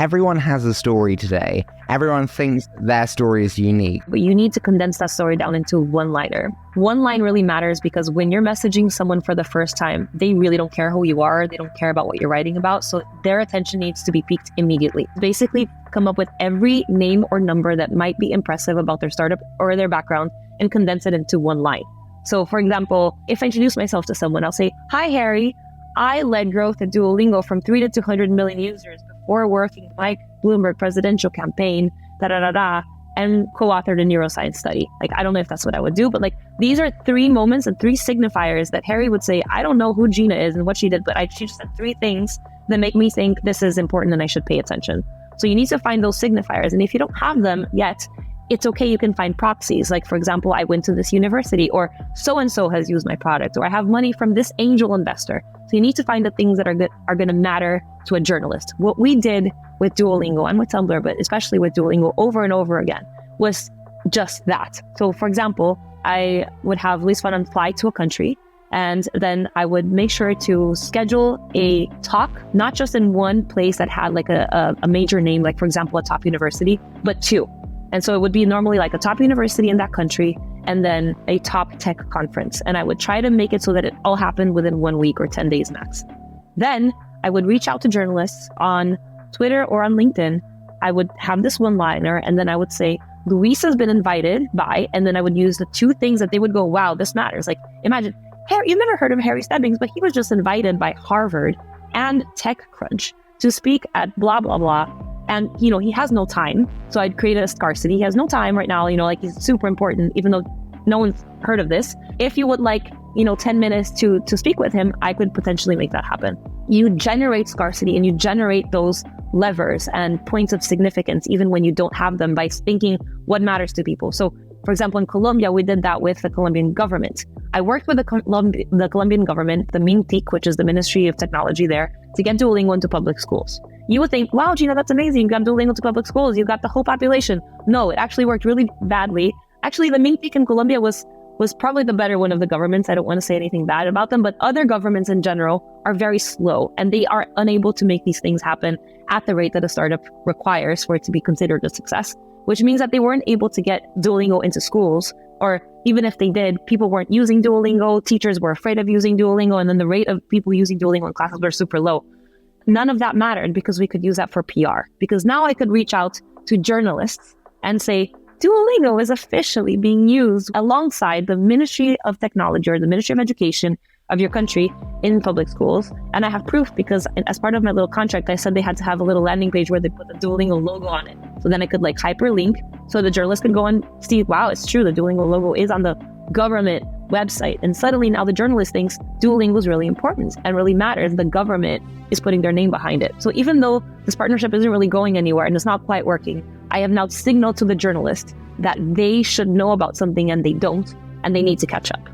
Everyone has a story today. Everyone thinks their story is unique. But you need to condense that story down into one-liner. One line really matters because when you're messaging someone for the first time, they really don't care who you are. They don't care about what you're writing about. So their attention needs to be piqued immediately. Basically, come up with every name or number that might be impressive about their startup or their background and condense it into one line. So for example, if I introduce myself to someone, I'll say, "Hi, Harry. I led growth at Duolingo from 3 to 200 million users before working Mike Bloomberg presidential campaign, and co-authored a neuroscience study." Like, I don't know if that's what I would do, but like, these are 3 moments and 3 signifiers that Harry would say, I don't know who Gina is and what she did, but she just said 3 things that make me think this is important and I should pay attention. So you need to find those signifiers. And if you don't have them yet, it's okay. You can find proxies. Like, for example, I went to this university, or so-and-so has used my product, or I have money from this angel investor. So you need to find the things that are going to matter to a journalist. What we did with Duolingo and with Tumblr, but especially with Duolingo over and over again, was just that. So for example, I would have Luis Fanon fly to a country, and then I would make sure to schedule a talk, not just in one place that had like a major name, like for example, a top university, but 2. And so it would be normally like a top university in that country and then a top tech conference. And I would try to make it so that it all happened within 1 week or 10 days max. Then I would reach out to journalists on Twitter or on LinkedIn. I would have this one-liner, and then I would say, Luis has been invited by, and then I would use the 2 things that they would go, wow, this matters. Like, imagine, Harry, you've never heard of Harry Stebbings, but he was just invited by Harvard and TechCrunch to speak at blah, blah, blah. And, he has no time. So I'd create a scarcity. He has no time right now, like he's super important, even though no one's heard of this. If you would like, 10 minutes to speak with him, I could potentially make that happen. You generate scarcity and you generate those levers and points of significance, even when you don't have them, by thinking what matters to people. So for example, in Colombia, we did that with the Colombian government. I worked with the Colombian government, the MINTIC, which is the Ministry of Technology there, to get Duolingo into public schools. You would think, wow, Gina, that's amazing. You got Duolingo to public schools. You got the whole population. No, it actually worked really badly. Actually, the MINTIC in Colombia was probably the better one of the governments. I don't want to say anything bad about them, but other governments in general are very slow and they are unable to make these things happen at the rate that a startup requires for it to be considered a success, which means that they weren't able to get Duolingo into schools, or even if they did, people weren't using Duolingo, teachers were afraid of using Duolingo, and then the rate of people using Duolingo in classes were super low. None of that mattered because we could use that for PR. Because now I could reach out to journalists and say, Duolingo is officially being used alongside the Ministry of Technology or the Ministry of Education of your country in public schools. And I have proof because as part of my little contract, I said they had to have a little landing page where they put the Duolingo logo on it. So then I could like hyperlink so the journalist could go and see, wow, it's true. The Duolingo logo is on the government website. And suddenly now the journalist thinks Duolingo is really important and really matters. The government is putting their name behind it. So even though this partnership isn't really going anywhere and it's not quite working, I have now signaled to the journalist that they should know about something and they don't, and they need to catch up.